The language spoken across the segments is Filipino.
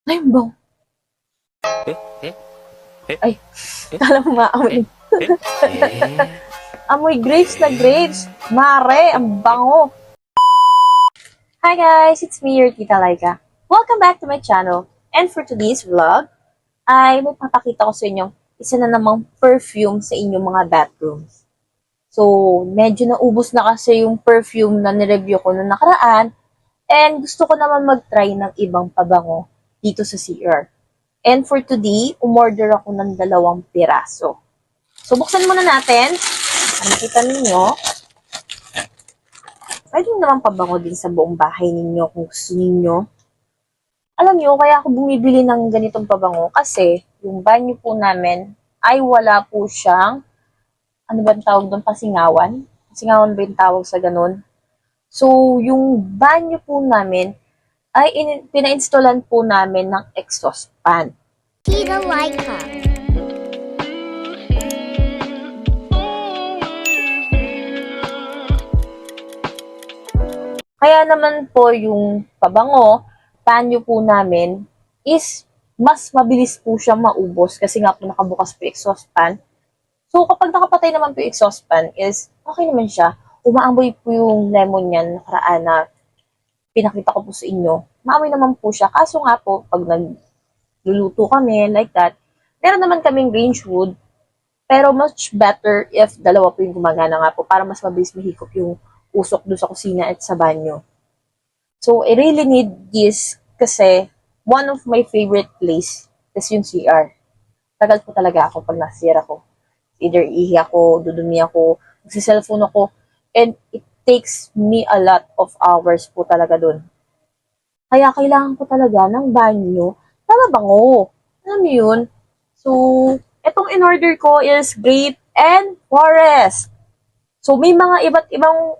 Ay, bang. Eh? Eh? Eh? Ay, Eh? kala mo maamoy. Eh? Eh? Eh? Amoy grapes na Eh? grapes. Mare, Eh? ang Eh? bango. Hi guys, it's me, your Tita Laika. Welcome back to my channel. And for today's vlog, ay may papakita ko sa inyo isa na namang perfume sa inyong mga bathrooms. So, medyo naubos na kasi yung perfume na nireview ko noong nakaraan. And gusto ko naman mag-try ng ibang pabango dito sa CR. And for today, umorder ako ng 2 piraso. So, buksan muna natin. Ang nakita ninyo, pwede naman pabango din sa buong bahay ninyo kung gusto ninyo. Alam nyo, kaya ako bumibili ng ganitong pabango kasi yung banyo po namin ay wala po siyang, ano ba ang tawag doon, pasingawan? Pasingawan ba yung tawag sa ganun? So, yung banyo po namin ay pina-installan po namin ng exhaust fan. Tita Laika. Kaya naman po yung pabango, banyo po namin is mas mabilis po siyang maubos kasi nga po nakabukas po yung exhaust fan. So, kapag nakapatay naman po yung exhaust fan is okay naman siya. Umaamoy po yung lemon niyan nakaraan na pinakita ko po sa inyo. Maamoy naman po siya. Kaso nga po, pag nagluluto kami like that, meron naman kaming range wood, pero much better if dalawa po yung gumagana nga po para mas mabilis mahikop yung usok doon sa kusina at sa banyo. So, I really need this kasi one of my favorite place is yung CR. Tagal po talaga ako pag nasa ako. Either ihi ako, dudumi ako, magsi-cellphone ako, and it takes me a lot of hours po talaga dun. Kaya kailangan ko talaga ng banyo na mabango. Alam mo yun? So, itong in-order ko is grape and forest. So, may mga iba't ibang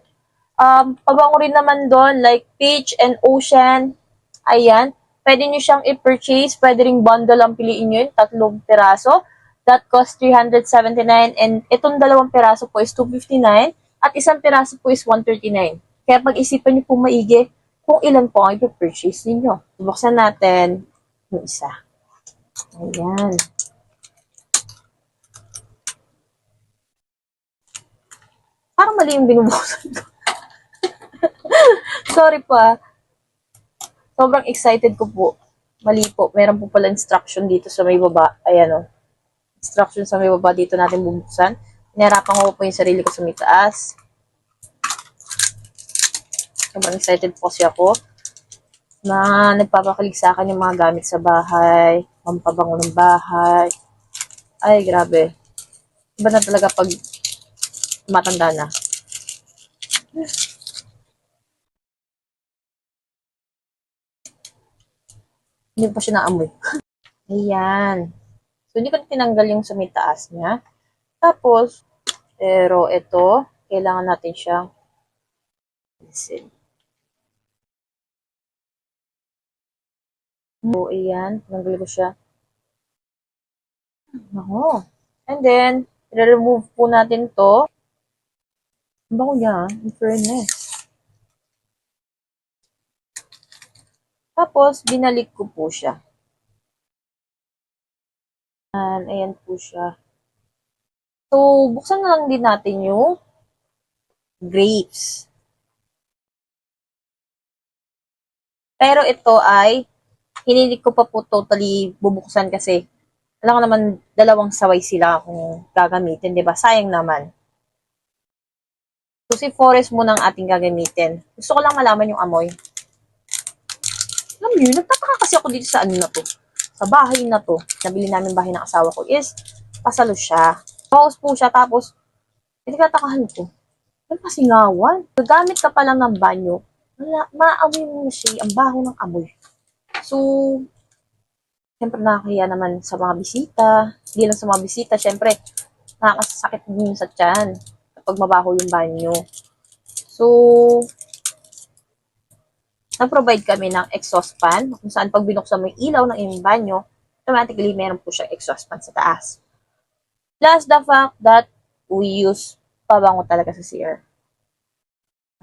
pabango rin naman doon, like peach and ocean. Ayan. Pwede nyo siyang i-purchase. Pwede ring bundle ang piliin nyo yun. 3 piraso. That cost 379. And itong 2 piraso po is 259. At isang piraso po is 139. Kaya pag-isipan nyo po maigi kung ilan po ang i-purchase ninyo. Buksan natin yung isa. Ayan. Parang mali yung binubuksan ko. Sorry pa. Sobrang excited ko po. Mali po. Meron po pala instruction dito sa may baba. Ayan o. Instruction sa may baba dito natin bubuksan. Inarapan ko po yung sarili ko sa may taas. Sobrang excited po kasi ako na nagpapakilig sa akin yung mga gamit sa bahay, pampabango ng bahay. Ay, grabe. Iba na talaga pag matanda na. Hindi pa siya naamoy. Ayan. So, hindi ko tinanggal yung sa may taas niya. Tapos, pero ito, kailangan natin siyang alisin. So, ayan. Tinanggal ko siya. Ako. And then, i-remove po natin to. Ang bango niya, in fairness. Tapos, binalik ko po siya. Ayan po siya. So, buksan na lang din natin yung grapes. Pero ito ay, hindi ko pa po totally bubuksan kasi alam ko naman dalawang saway sila kung gagamitin, di ba? Sayang naman. So, si Forest muna ang ating gagamitin. Gusto ko lang malaman yung amoy. Alam niyo, nagtataka kasi ako dito sa ano na to. Sa bahay na to. Nabili namin bahay ng asawa ko is, pasalo siya. Pause po siya, tapos, itikatakahan ko. Ano pasingawan? Gagamit ka pa lang ng banyo, maamoy mo na siya, ang baho ng amoy. So, siyempre nakakahiya naman sa mga bisita. Hindi lang sa mga bisita, siyempre, nakakasakit din sa tiyan kapag mabaho yung banyo. So, nag-provide kami ng exhaust fan kung saan pag binuksan mo yung ilaw ng inyong banyo, automatically meron po siyang exhaust fan sa taas. Plus the fact that we use pabango talaga sa CR.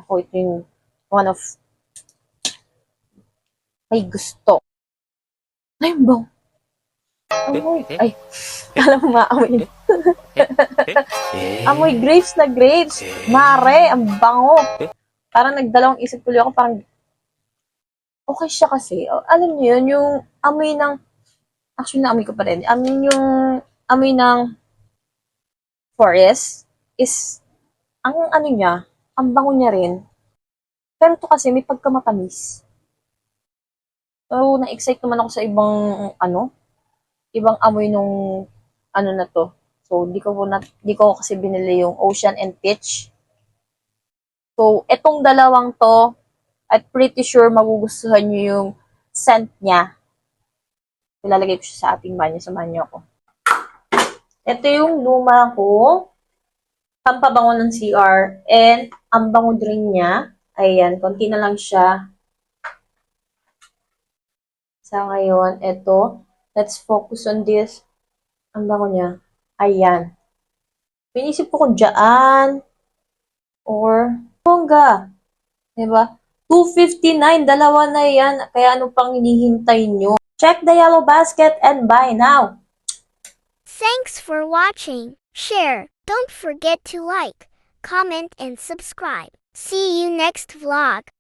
Ako ito yung one of may gusto. Ay, bang. Amoy. Ay, alam mo maamoy. Amoy grapes na grapes. Mare, ang bango. Parang nagdalawang isip tuloy ako, parang okay siya kasi. Alam niyo yun, yung amoy ng, actually naamoy ko pa rin. Yung amoy ng forest is, ang ano niya, ang bango niya rin. Pero ito kasi may pagkamatamis. So, na-excite naman ako sa ibang amoy nung ano na to. So, di ko kasi binili yung Ocean and Peach. So, etong dalawang to, at pretty sure magugustuhan nyo yung scent niya. Ilalagay ko siya sa ating banyo. Samahan niyo ako. Ito yung luma ko. Pampabango ng CR. And, ang bango din niya. Ayan, konti na lang siya. Sa ngayon, ito. Let's focus on this. Ang bango niya. Ayan. Pinisip ko kung dyan. Or, bongga. Diba? 259, dalawa na yan. Kaya ano pang hinihintay nyo? Check the yellow basket and buy now. Thanks for watching. Share. Don't forget to like, comment, and subscribe. See you next vlog.